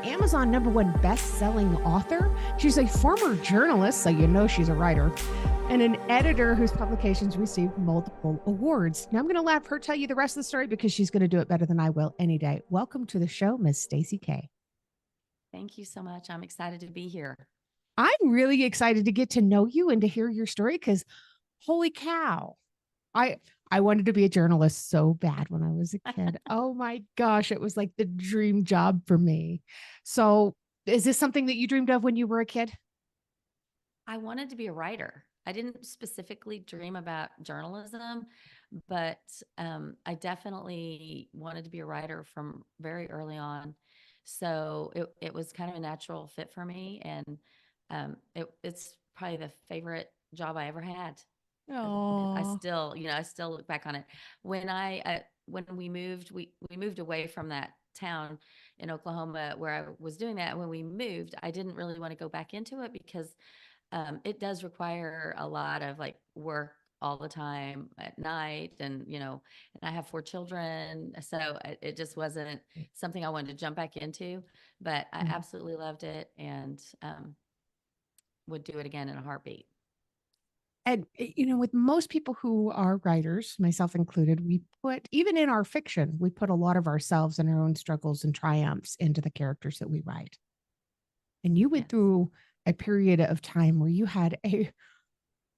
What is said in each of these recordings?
Amazon #1 best-selling author. She's a former journalist, so you know she's a writer, and an editor whose publications received multiple awards. Now I'm going to let her tell you the rest of the story because she's going to do it better than I will any day. Welcome to the show, Miss Stacy Kaye. Thank you so much. I'm excited to be here. I'm really excited to get to know you and to hear your story because holy cow. I I wanted to be a journalist so bad when I was a kid. Oh my gosh, it was like the dream job for me. So, is this something that you dreamed of when you were a kid? I wanted to be a writer. I didn't specifically dream about journalism, but I definitely wanted to be a writer from very early on. So it was kind of a natural fit for me. And it's probably the favorite job I ever had. I Oh. still, I still look back on it. When we moved away from that town in Oklahoma where I was doing that. When we moved, I didn't really want to go back into it because it does require a lot of like work all the time at night, and I have 4 children, so it just wasn't something I wanted to jump back into. But I Mm. absolutely loved it, and would do it again in a heartbeat. And with most people who are writers, myself included, we put even in our fiction, we put a lot of ourselves and our own struggles and triumphs into the characters that we write. And you went Yes. through a period of time where you had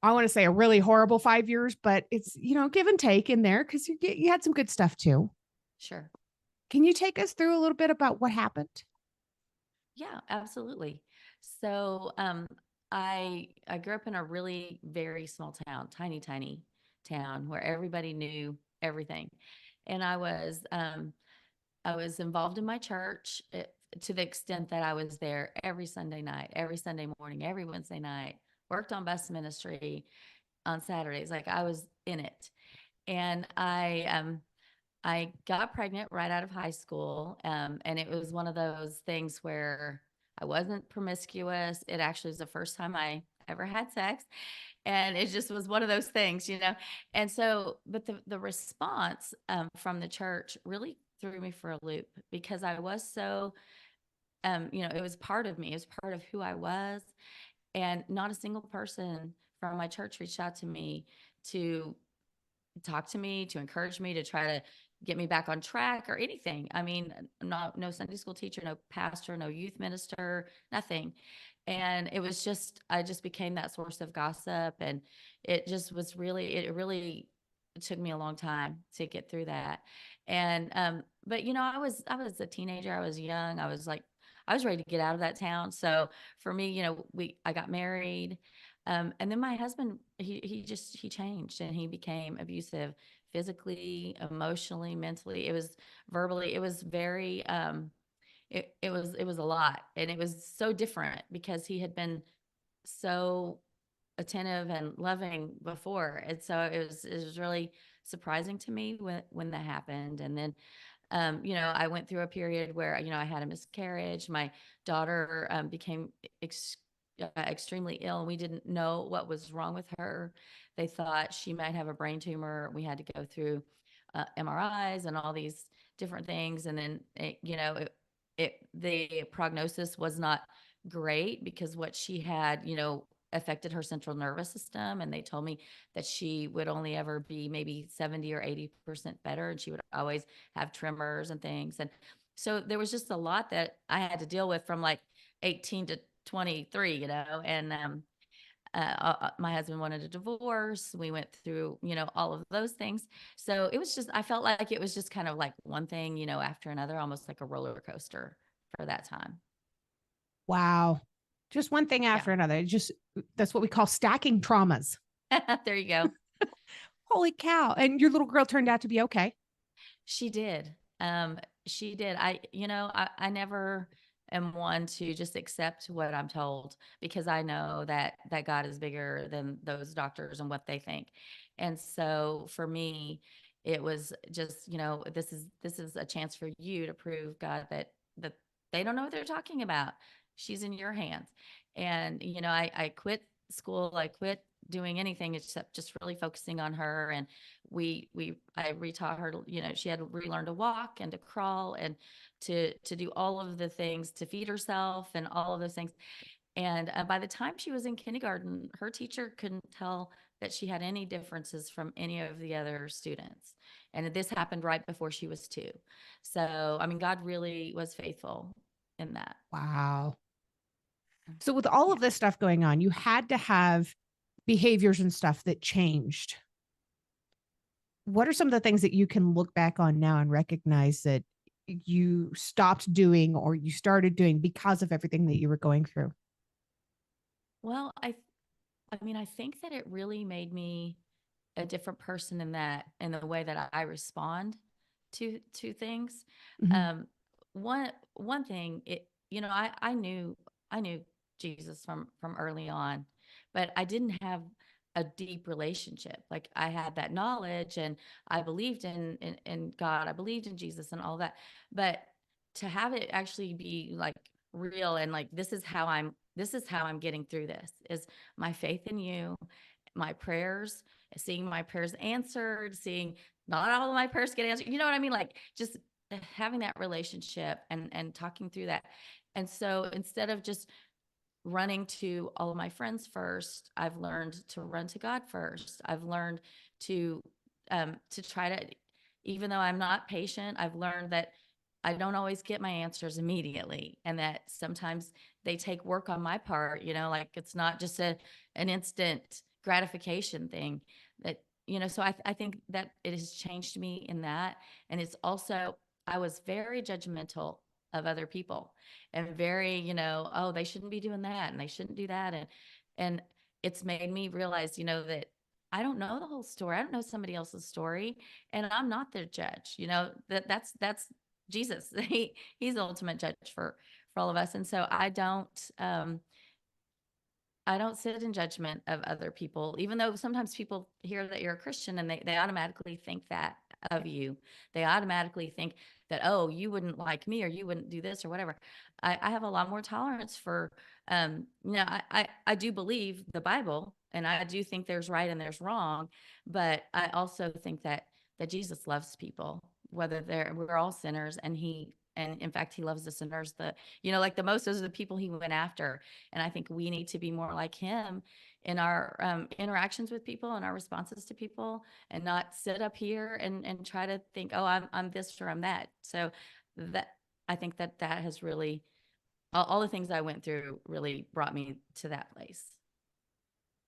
I want to say a really horrible 5 years, but it's, give and take in there because you had some good stuff too. Sure. Can you take us through a little bit about what happened? Yeah, absolutely. So, I grew up in a really very small town, tiny town where everybody knew everything, and I was involved in my church to the extent that I was there every Sunday night, every Sunday morning, every Wednesday night. Worked on bus ministry on Saturdays, like I was in it, and I got pregnant right out of high school. And it was one of those things where I wasn't promiscuous. It actually was the first time I ever had sex. And it just was one of those things. And so, but the response from the church really threw me for a loop because I was so, it was part of me, it was part of who I was. And not a single person from my church reached out to me to talk to me, to encourage me, to try to get me back on track or anything. I mean, no Sunday school teacher, no pastor, no youth minister, nothing. And it was just, I just became that source of gossip. And it just was really, it really took me a long time to get through that. And, but I was a teenager. I was young. I was ready to get out of that town. So for me, I got married. And then my husband, he changed and he became abusive physically, emotionally, mentally. It was verbally. It was very, it was a lot. And it was so different because he had been so attentive and loving before. And so it was really surprising to me when that happened. And then, I went through a period where, I had a miscarriage. My daughter became extremely ill, and we didn't know what was wrong with her. They thought she might have a brain tumor. We had to go through MRIs and all these different things. And then, the prognosis was not great because what she had, affected her central nervous system. And they told me that she would only ever be maybe 70 or 80% better. And she would always have tremors and things. And so there was just a lot that I had to deal with from like 18 to 23, and my husband wanted a divorce. We went through, all of those things. So it was just, I felt like it was just kind of like one thing, after another, almost like a roller coaster for that time. Wow. Just one thing Yeah. after another. Just that's what we call stacking traumas. There you go. Holy cow. And your little girl turned out to be okay. She did. She did. I never am one to just accept what I'm told because I know that God is bigger than those doctors and what they think. And so for me, it was just, this is a chance for you to prove God that they don't know what they're talking about. She's in your hands. And I quit school. I quit doing anything except just really focusing on her. And I retaught her to, she had to relearn to walk and to crawl and to do all of the things, to feed herself and all of those things. And by the time she was in kindergarten, her teacher couldn't tell that she had any differences from any of the other students. And this happened right before she was 2. So, I mean, God really was faithful in that. Wow. So with all Yeah. of this stuff going on, you had to have behaviors and stuff that changed. What are some of the things that you can look back on now and recognize that you stopped doing or you started doing because of everything that you were going through? Well, I mean, I think that it really made me a different person in the way that I respond to things. Mhm. One thing, I knew Jesus from early on, but I didn't have a deep relationship. Like, I had that knowledge, and I believed in God, I believed in Jesus and all that, but to have it actually be like real, and like, this is how I'm getting through this, is my faith in you, my prayers, seeing my prayers answered, seeing not all of my prayers get answered. You know what I mean? Like, just having that relationship and talking through that. And so, instead of just running to all of my friends first, I've learned to run to God first. I've learned to try to, even though I'm not patient, I've learned that I don't always get my answers immediately, and that sometimes they take work on my part. Like, it's not just an instant gratification thing. That, so I think that it has changed me in that. And it's also, I was very judgmental of other people, and very, oh, they shouldn't be doing that and they shouldn't do that. And it's made me realize, that I don't know the whole story. I don't know somebody else's story, and I'm not their judge. That's Jesus. He's the ultimate judge for all of us. And so I don't sit in judgment of other people, even though sometimes people hear that you're a Christian, and they automatically think that of you. They automatically think that, oh, you wouldn't like me, or you wouldn't do this or whatever. I have a lot more tolerance for, I do believe the Bible, and I do think there's right and there's wrong, but I also think that Jesus loves people, whether we're all sinners, and in fact, he loves the sinners, like the most, those are the people he went after. And I think we need to be more like him in our interactions with people and our responses to people, and not sit up here and try to think, oh, I'm this or I'm that. So that I think that has really, all the things I went through really brought me to that place.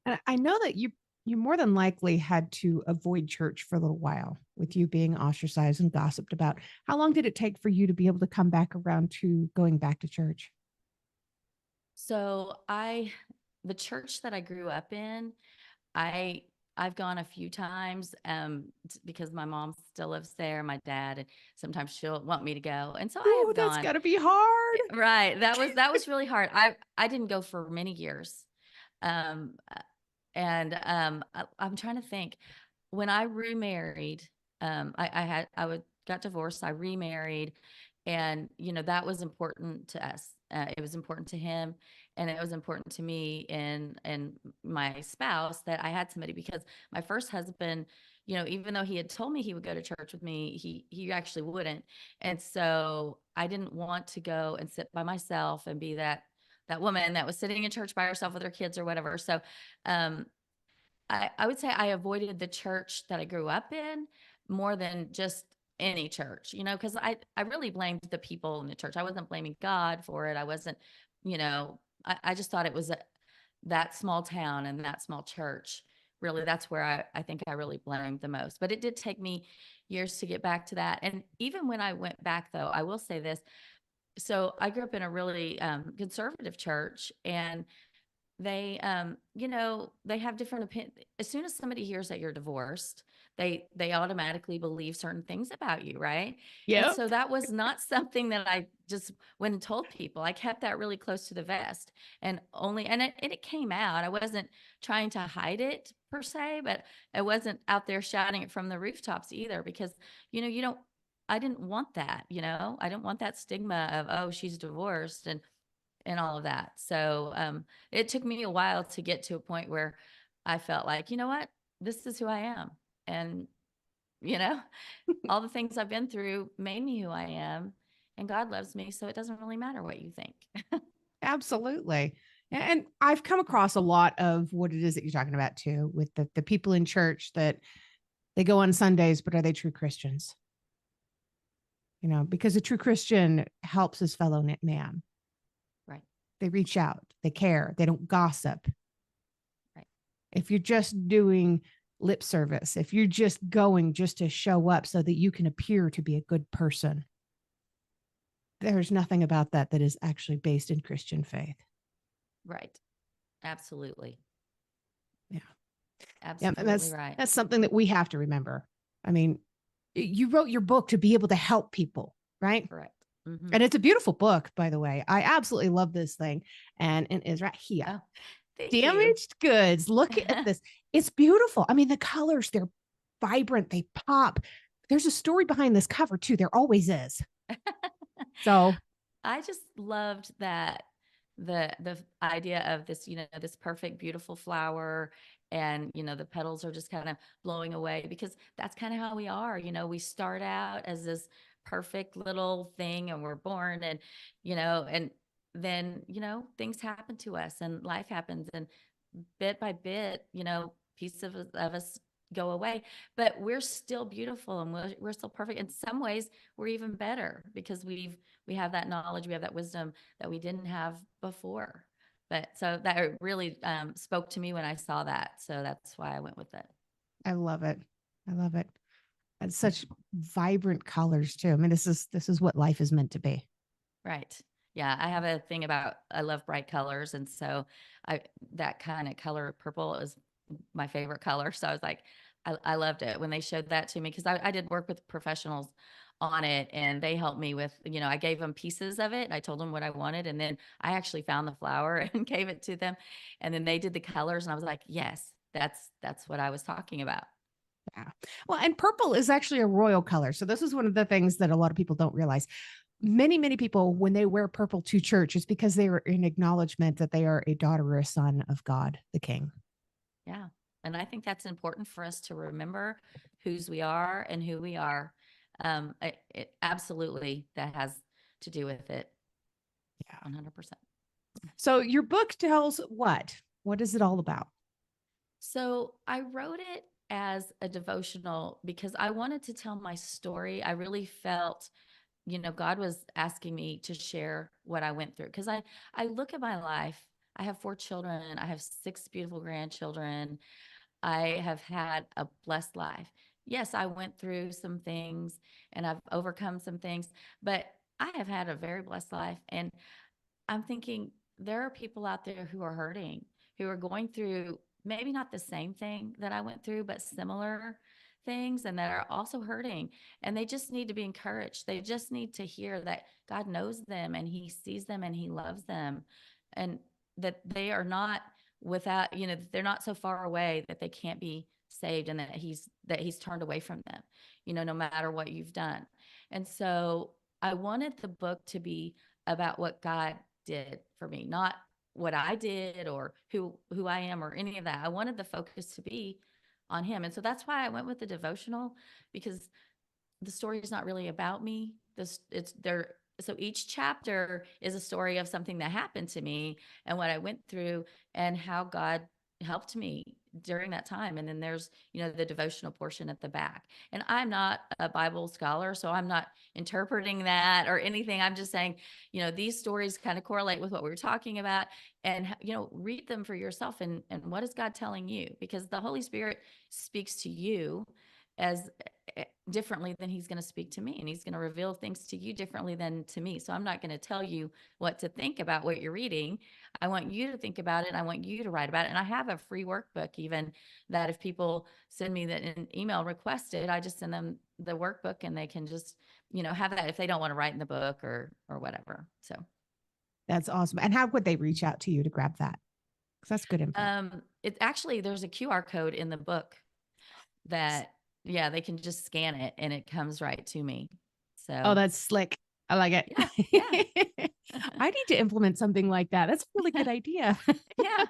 And I know that you more than likely had to avoid church for a little while with you being ostracized and gossiped about. How long did it take for you to be able to come back around to going back to church? So the church that I grew up in, I I've gone a few times, because my mom still lives there, my dad, and sometimes she'll want me to go, and so I Ooh, have that's gone. got to be hard. Right, that was really hard. I didn't go for many years, um, and I'm trying to think. When I remarried, I would got divorced. I remarried, and that was important to us. It was important to him, and it was important to me and my spouse, that I had somebody, because my first husband, even though he had told me he would go to church with me, he actually wouldn't. And so I didn't want to go and sit by myself and be that woman that was sitting in church by herself with her kids or whatever. So um, I would say I avoided the church that I grew up in more than just any church, because I really blamed the people in the church. I wasn't blaming God for it. I wasn't, I just thought it was that small town and that small church. Really, that's where I think I really blamed the most. But it did take me years to get back to that. And even when I went back, though, I will say this. So I grew up in a really conservative church, and they have different opinions. As soon as somebody hears that you're divorced, they automatically believe certain things about you, right? And Yep. so that was not something that I just went and told people. I kept that really close to the vest, and it came out. I wasn't trying to hide it per se, but I wasn't out there shouting it from the rooftops either, because you don't. I didn't want that. I didn't want that stigma of, oh, she's divorced, and all of that. So it took me a while to get to a point where I felt like, you know what? This is who I am. And, you know, all the things I've been through made me who I am. And God loves me. So it doesn't really matter what you think. Absolutely. And I've come across a lot of what it is that you're talking about too, with the people in church that they go on Sundays, but are they true Christians? You know, because a true Christian helps his fellow man. Right. They reach out, they care, they don't gossip. Right. If you're just doing lip service, if you're just going just to show up so that you can appear to be a good person, there's nothing about that that is actually based in Christian faith. Right. Absolutely. Yeah. Yeah. And Absolutely right. that's something that we have to remember. I mean, you wrote your book to be able to help people, right? Correct. Mm-hmm. And it's a beautiful book, by the way. I absolutely love this thing. And it is right here. Oh, thank Damaged you. goods. Look at this. It's beautiful. I mean, the colors, they're vibrant, they pop. There's a story behind this cover, too. There always is. So I just loved that the idea of this, you know, this perfect, beautiful flower, and you know, the petals are just kind of blowing away, because that's kind of how we are. You know, we start out as this perfect little thing, and we're born, and you know, and then you know, things happen to us, and life happens, and bit by bit, you know, pieces of us go away, but we're still beautiful, and we're still perfect. In some ways, we're even better because we have that knowledge, we have that wisdom that we didn't have before. But so that really spoke to me when I saw that. So that's why I went with it. I love it. I love it. And such vibrant colors, too. I mean, this is what life is meant to be. Right. Yeah, I have a thing about I love bright colors, and so I that kind of color purple is my favorite color. So I was like, I loved it when they showed that to me, because I did work with professionals on it, and they helped me with, you know, I gave them pieces of it. I told them what I wanted, and then I actually found the flower and gave it to them, and then they did the colors, and I was like, yes, that's what I was talking about. Yeah. Well, and purple is actually a royal color. So this is one of the things that a lot of people don't realize. Many people, when they wear purple to church, it's because they are in acknowledgement that they are a daughter or a son of God, the King. Yeah. And I think that's important for us to remember whose we are and who we are. Absolutely, that has to do with it. Yeah. 100%. So your book tells what? What is it all about? So I wrote it as a devotional because I wanted to tell my story. I really felt, you know, God was asking me to share what I went through, because I look at my life. I have 4 children. I have 6 beautiful grandchildren. I have had a blessed life. Yes, I went through some things and I've overcome some things, but I have had a very blessed life. And I'm thinking there are people out there who are hurting, who are going through maybe not the same thing that I went through, but similar things, and that are also hurting. And they just need to be encouraged. They just need to hear that God knows them, and He sees them, and He loves them, and that they are not without, you know, they're not so far away that they can't be saved, and that he's turned away from them, you know, no matter what you've done. And so I wanted the book to be about what God did for me, not what I did or who I am or any of that. I wanted the focus to be on Him. And so that's why I went with the devotional, because the story is not really about me. This it's there. So each chapter is a story of something that happened to me and what I went through and how God helped me during that time. And then there's, you know, the devotional portion at the back. And I'm not a Bible scholar, so I'm not interpreting that or anything. I'm just saying, you know, these stories kind of correlate with what we were talking about, and, you know, read them for yourself, and what is God telling you? Because the Holy Spirit speaks to you as differently than He's going to speak to me, and He's going to reveal things to you differently than to me. So I'm not going to tell you what to think about what you're reading. I want you to think about it. I want you to write about it. And I have a free workbook, even, that if people send me that an email requested, I just send them the workbook, and they can just, you know, have that if they don't want to write in the book or whatever. So That's awesome. And how would they reach out to you to grab that? Because that's good info. it actually, there's a QR code in the book that, yeah, they can just scan it and it comes right to me. Oh, So that's slick. I like yeah, yeah. it. I need to implement something like that. That's a really good idea. Yeah.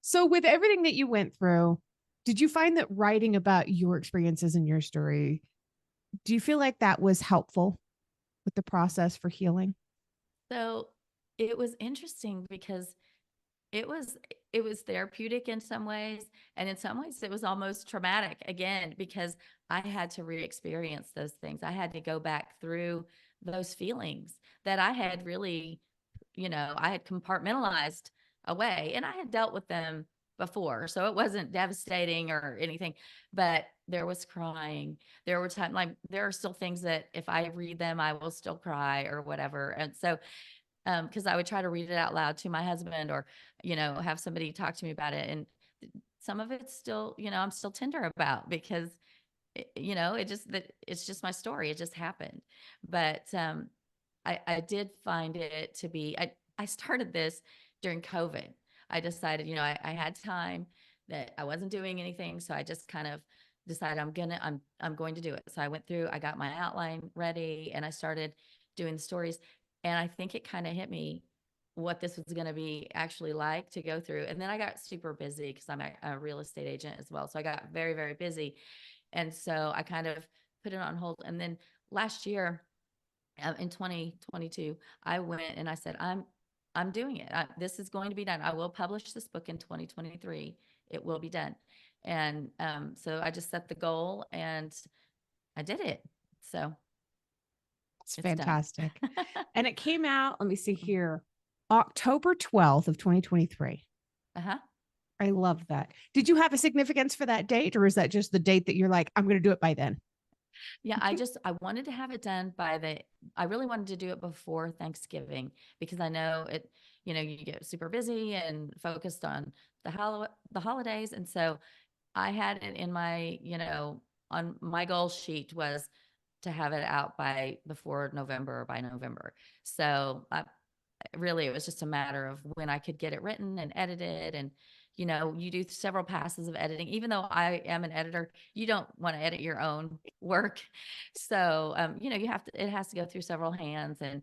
So, with everything that you went through, did you find that writing about your experiences and your story, do you feel like that was helpful with the process for healing? So it was interesting because it was it was therapeutic in some ways, and in some ways it was almost traumatic again because I had to re-experience those things. I had to go back through those feelings that I had really, I had compartmentalized away, and I had dealt with them before. So it wasn't devastating or anything, but there was crying. There were times like there are still things that if I read them, I will still cry or whatever. And so because I would try to read it out loud to my husband or, have somebody talk to me about it. And some of it's still, I'm still tender about because, it's just my story. It just happened. But I did find it to be, I started this during COVID. I decided, I had time that I wasn't doing anything. So I just kind of decided I'm going to do it. So I went through, I got my outline ready and I started doing the stories. And I think it kind of hit me what this was going to be actually like to go through. And then I got super busy because I'm a real estate agent as well. So I got very, very busy. And so I kind of put it on hold. And then last year, in 2022, I went and I said, I'm doing it. This is going to be done. I will publish this book in 2023. It will be done. And so I just set the goal and I did it. So It's it's done. fantastic. And it came out, let me see here, October 12th of 2023. Uh-huh. I love that. Did you have a significance for that date, or is that just the date that you're like, I'm going to do it by then? Yeah, I wanted to have it done I really wanted to do it before Thanksgiving because I know you get super busy and focused on the holidays. And so I had it in my, on my goal sheet was to have it out by before November or by November. So really it was just a matter of when I could get it written and edited. And you do several passes of editing. Even though I am an editor, you don't want to edit your own work. So you have to, it has to go through several hands and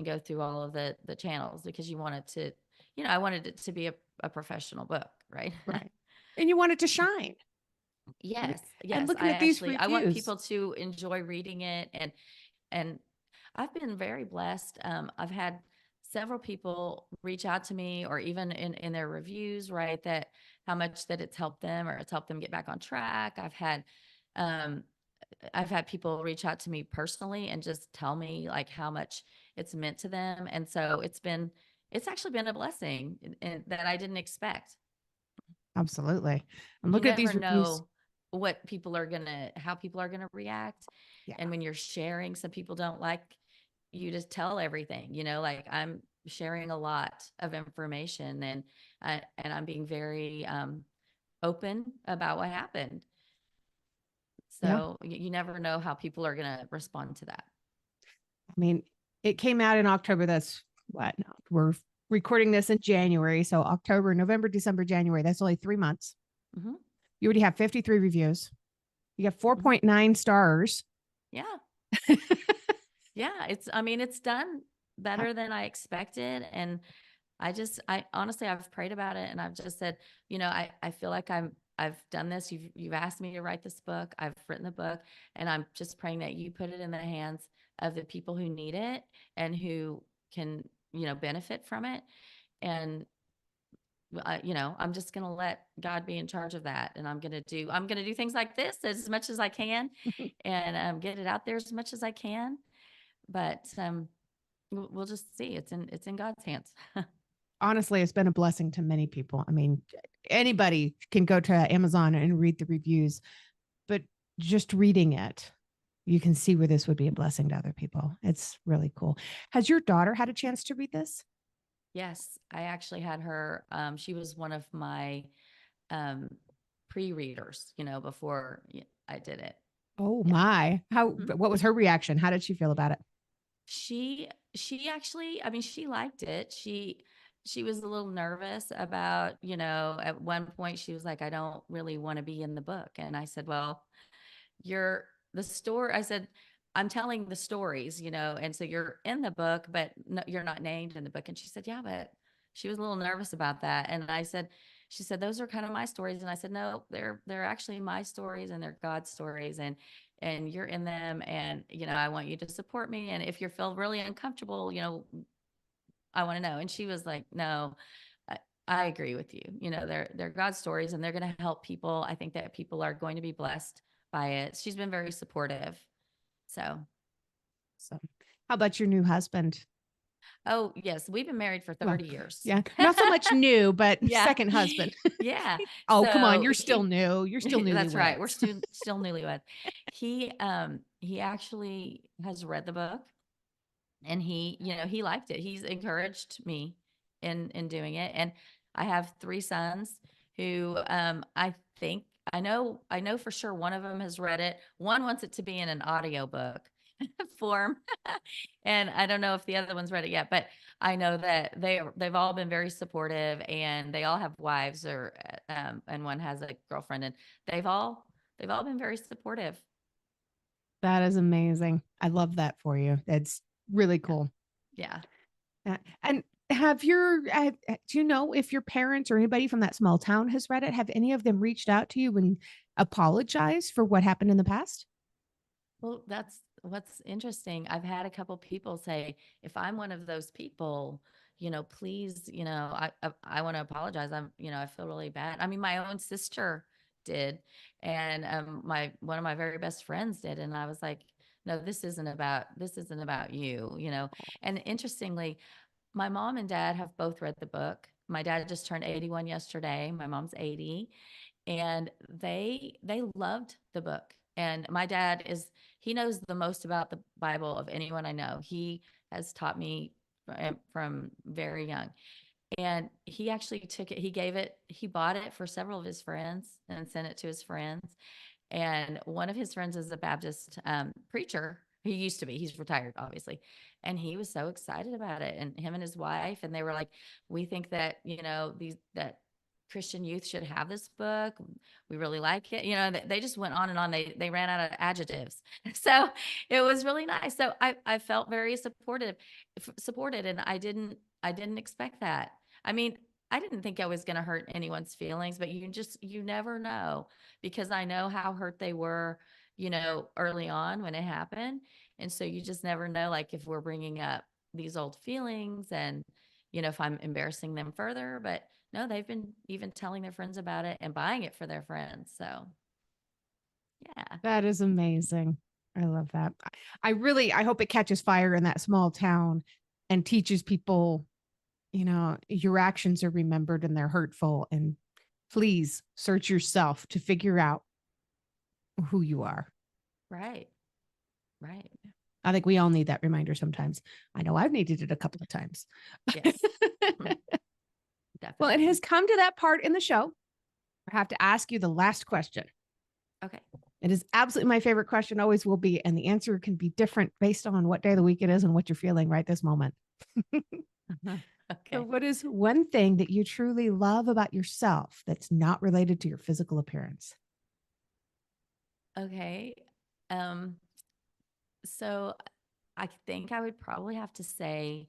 go through all of the channels because you want it to, I wanted it to be a professional book, right? Right. And you want it to shine. I mean, Yes, and yes. looking at these I want reviews, people to enjoy reading it, and I've been very blessed. I've had several people reach out to me, or even in their reviews, right, that how much that it's helped them, or it's helped them get back on track. Um, I've had people reach out to me personally and just tell me like how much it's meant to them, and so it's actually been a blessing and that I didn't expect. absolutely. I'm You looking at never these reviews. know how people are gonna react. Yeah. And when you're sharing, some people don't like you to tell everything, like I'm sharing a lot of information and I'm being very open about what happened. Yeah. So you never know how people are gonna respond to that. I mean, it came out in October. That's what? No, we're recording this in January. So October, November, December, January. That's only 3 months. Hmm. You already have 53 reviews. You got Hmm. 4.9 stars. Yeah. Yeah. I mean, it's done better than I expected. And I honestly, I've prayed about it and I've just said, I feel like I've done this. You've asked me to write this book. I've written the book and I'm just praying that you put it in the hands of the people who need it and who can, benefit from it. And, I'm just going to let God be in charge of that. And I'm going to do things like this as much as I can and get it out there as much as I can. But, we'll just see. It's in God's hands. Honestly, it's been a blessing to many people. I mean, anybody can go to Amazon and read the reviews, but just reading it, you can see where this would be a blessing to other people. It's really cool. Has your daughter had a chance to read this? Yes, I actually had her. She was one of my um, pre-readers, before I did it. Oh Yeah. my. How Mhm. what was her reaction? How did she feel about it? She actually, I mean, she liked it. She was a little nervous about, at one point she was like, I don't really want to be in the book. And I said, well, you're the story. I said, I'm telling the stories, and so you're in the book, but no, you're not named in the book. And she said, yeah, but she was a little nervous about that. And I said, She said, those are kind of my stories. And I said, no, they're actually my stories and they're God's stories. And you're in them. And, I want you to support me. And if you feel really uncomfortable, I want to know. And she was like, no, I, I agree with you. They're God's stories and they're going to help people. I think that people are going to be blessed by it. She's been very supportive. So, So, how about your new husband? oh, yes, we've been married for Well, 30 years. yeah, not so much new, but Yeah. second husband. Yeah. Oh, come on, So you're still new. You're still that's right. We're newlyweds. still newlyweds. He actually has read the book and he liked it. He's encouraged me in doing it. And I have 3 sons who I think I know for sure one of them has read it. One wants it to be in an audiobook form. And I don't know if the other one's read it yet, but I know that they've all been very supportive and they all have wives or and one has a girlfriend and they've all been very supportive. That is amazing. I love that for you. That's really Yeah. cool. Yeah. And have your do you know if your parents or anybody from that small town has read it? Have any of them reached out to you and apologized for what happened in the past? Well, that's what's interesting. I've had a couple people say, if I'm one of those people, please, I want to apologize. I feel really bad. I mean, my own sister did, and one of my very best friends did, and I was like, no, this isn't about you, And interestingly, my mom and dad have both read the book. My dad just turned 81 yesterday. My mom's 80 and they loved the book. And my dad he knows the most about the Bible of anyone I know. He has taught me from very young. And he actually took it, he bought it for several of his friends and sent it to his friends. And one of his friends is a Baptist preacher. He used to be. He's retired, obviously. And he was so excited about it. And him and his wife, and they were like, "We think that that Christian youth should have this book. We really like it." They just went on and on. They ran out of adjectives, so it was really nice. So I felt very supported, and I didn't expect that. I mean, I didn't think I was going to hurt anyone's feelings, but you never know because I know how hurt they were, early on when it happened. And so you just never know, like if we're bringing up these old feelings and, if I'm embarrassing them further. But no, they've been even telling their friends about it and buying it for their friends. So yeah, That is amazing. I love that. I hope it catches fire in that small town and teaches people, your actions are remembered and they're hurtful. And please search yourself to figure out who you are. right, right. I think we all need that reminder sometimes. I know I've needed it a couple of times. Yes, Well, it definitely. has come to that part in the show. I have to ask you the last question. Okay. It is absolutely my favorite question, always will be. And the answer can be different based on what day of the week it is and what you're feeling right this moment. So, Okay. what is one thing that you truly love about yourself that's not related to your physical appearance? Okay. Um, so I think I would probably have to say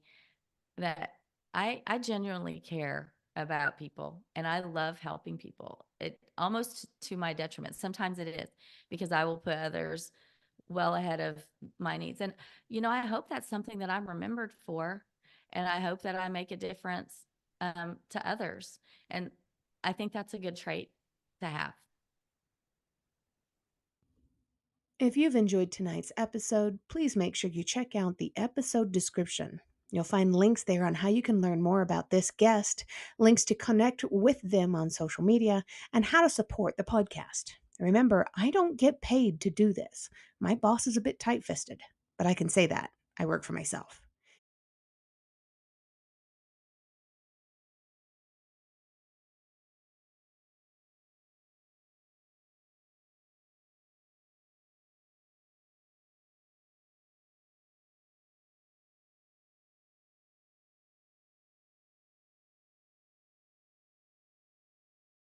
that I genuinely care about people and I love helping people. It almost to my detriment. Sometimes it is because I will put others well ahead of my needs. And I hope that's something that I'm remembered for and I hope that I make a difference to others. And I think that's a good trait to have. If you've enjoyed tonight's episode, please make sure you check out the episode description. You'll find links there on how you can learn more about this guest, links to connect with them on social media, and how to support the podcast. Remember, I don't get paid to do this. My boss is a bit tight fisted, but I can say that. I work for myself.